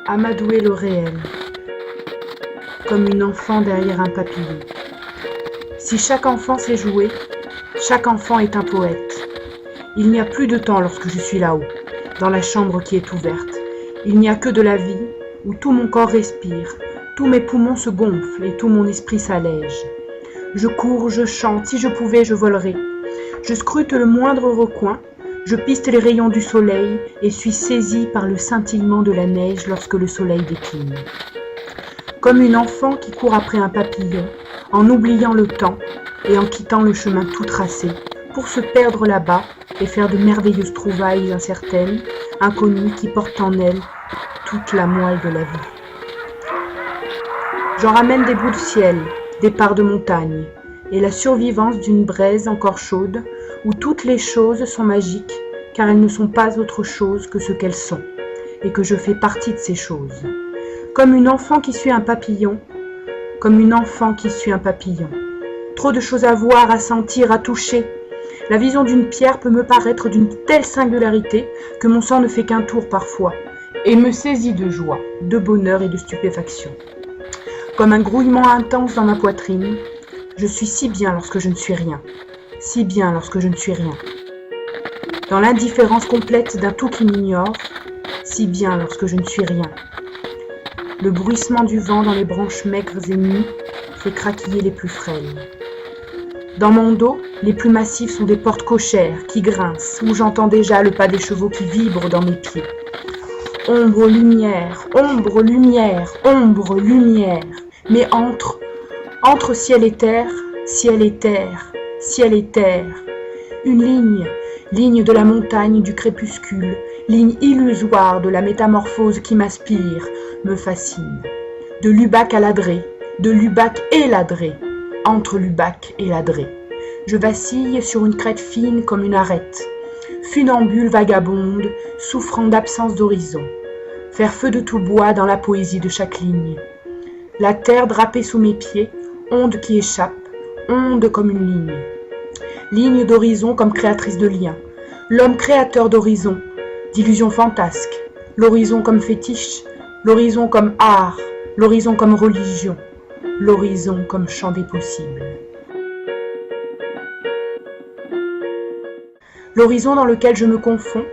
Amadouer le réel, comme une enfant derrière un papillon. Si chaque enfant sait jouer, chaque enfant est un poète. Il n'y a plus de temps lorsque je suis là-haut, dans la chambre qui est ouverte. Il n'y a que de la vie, où tout mon corps respire, tous mes poumons se gonflent et tout mon esprit s'allège. Je cours, je chante, si je pouvais, je volerais. Je scrute le moindre recoin, je piste les rayons du soleil et suis saisie par le scintillement de la neige lorsque le soleil décline. Comme une enfant qui court après un papillon, en oubliant le temps et en quittant le chemin tout tracé, pour se perdre là-bas et faire de merveilleuses trouvailles incertaines, inconnues qui portent en elles toute la moelle de la vie. J'en ramène des bouts de ciel, des parts de montagne, et la survivance d'une braise encore chaude, où toutes les choses sont magiques, car elles ne sont pas autre chose que ce qu'elles sont, et que je fais partie de ces choses. Comme une enfant qui suit un papillon, comme une enfant qui suit un papillon. Trop de choses à voir, à sentir, à toucher. La vision d'une pierre peut me paraître d'une telle singularité que mon sang ne fait qu'un tour parfois, et me saisit de joie, de bonheur et de stupéfaction. Comme un grouillement intense dans ma poitrine, je suis si bien lorsque je ne suis rien, si bien lorsque je ne suis rien. Dans l'indifférence complète d'un tout qui m'ignore, si bien lorsque je ne suis rien. Le bruissement du vent dans les branches maigres et nues fait craquiller les plus frêles. Dans mon dos, les plus massifs sont des portes cochères qui grincent, où j'entends déjà le pas des chevaux qui vibrent dans mes pieds. Ombre, lumière, ombre, lumière, ombre, lumière. Mais entre ciel et terre, ciel et terre, ciel et terre. Une ligne de la montagne du crépuscule, ligne illusoire de la métamorphose qui m'aspire, me fascine. De Lubac à Ladré, de Lubac et Ladré, entre Lubac et Ladré. Je vacille sur une crête fine comme une arête, funambule vagabonde, souffrant d'absence d'horizon. Faire feu de tout bois dans la poésie de chaque ligne. La terre drapée sous mes pieds, onde qui échappe, onde comme une ligne. Ligne d'horizon comme créatrice de liens. L'homme créateur d'horizon, d'illusions fantasques. L'horizon comme fétiche, l'horizon comme art, l'horizon comme religion, l'horizon comme champ des possibles. L'horizon dans lequel je me confonds,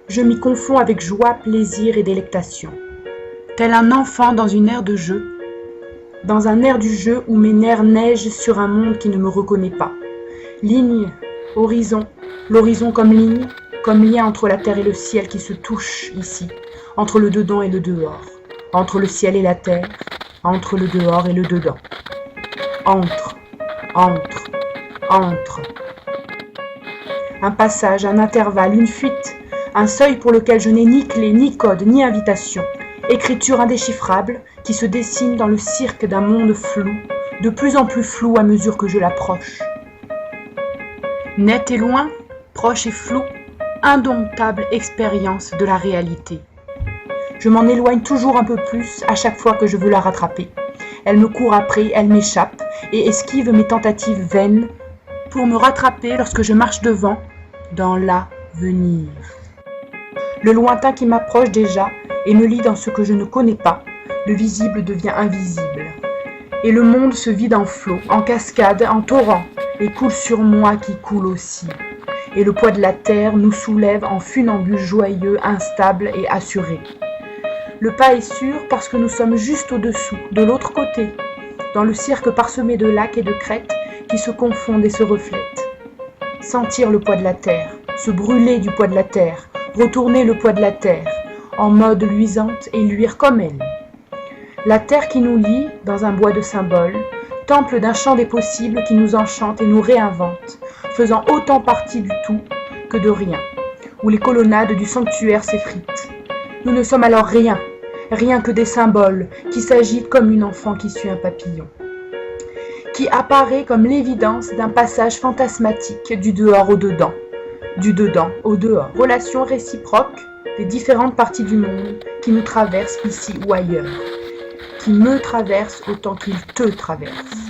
je m'y confonds avec joie, plaisir et délectation. Tel un enfant dans une aire de jeu, dans un air du jeu où mes nerfs neigent sur un monde qui ne me reconnaît pas. Ligne, horizon, l'horizon comme ligne, comme lien entre la terre et le ciel qui se touchent ici, entre le dedans et le dehors, entre le ciel et la terre, entre le dehors et le dedans. Entre. Un passage, un intervalle, une fuite, un seuil pour lequel je n'ai ni clé, ni code, ni invitation. Écriture indéchiffrable qui se dessine dans le cirque d'un monde flou, de plus en plus flou à mesure que je l'approche. Net et loin, proche et flou, indomptable expérience de la réalité. Je m'en éloigne toujours un peu plus à chaque fois que je veux la rattraper. Elle me court après, elle m'échappe et esquive mes tentatives vaines pour me rattraper lorsque je marche devant, dans l'avenir. Le lointain qui m'approche déjà et me lie dans ce que je ne connais pas, le visible devient invisible. Et le monde se vide en flots, en cascades, en torrents, et coule sur moi qui coule aussi. Et le poids de la terre nous soulève en funambule joyeux, instable et assuré. Le pas est sûr parce que nous sommes juste au-dessous, de l'autre côté, dans le cirque parsemé de lacs et de crêtes qui se confondent et se reflètent. Sentir le poids de la terre, se brûler du poids de la terre, retourner le poids de la terre, en mode luisante et luire comme elle. La terre qui nous lie dans un bois de symboles, temple d'un champ des possibles qui nous enchante et nous réinvente, faisant autant partie du tout que de rien, où les colonnades du sanctuaire s'effritent. Nous ne sommes alors rien, rien que des symboles qui s'agitent comme une enfant qui suit un papillon, qui apparaît comme l'évidence d'un passage fantasmatique du dehors au dedans, du dedans au dehors, relation réciproque des différentes parties du monde qui nous traversent ici ou ailleurs, qui me traversent autant qu'ils te traversent.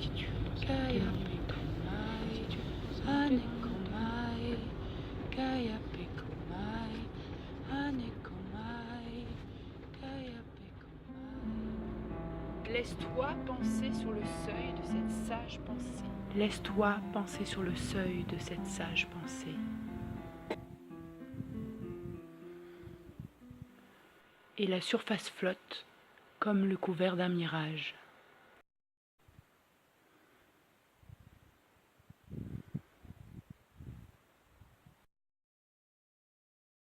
si tu penses à monter dans les montagnes, si tu penses à monter dans les montagnes, laisse-toi penser sur le seuil de cette sage pensée. Laisse-toi penser sur le seuil de cette sage pensée. Et la surface flotte comme le couvert d'un mirage.